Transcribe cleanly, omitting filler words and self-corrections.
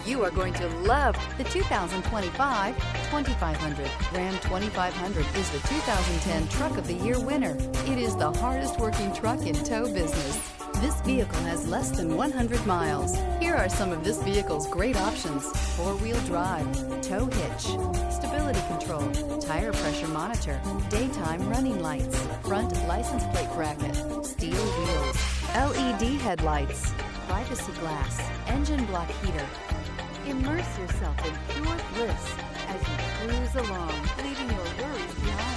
You are going to love the 2025 2500. Ram 2500 is the 2010 Truck of the Year winner. It is the hardest working truck in tow business. This vehicle has less than 100 miles. Here are some of this vehicle's great options: four-wheel drive, tow hitch, stability control, tire pressure monitor, daytime running lights, front license plate bracket, steel wheels, LED headlights, privacy glass, engine block heater. Immerse yourself in pure bliss as you cruise along, leaving your worries behind.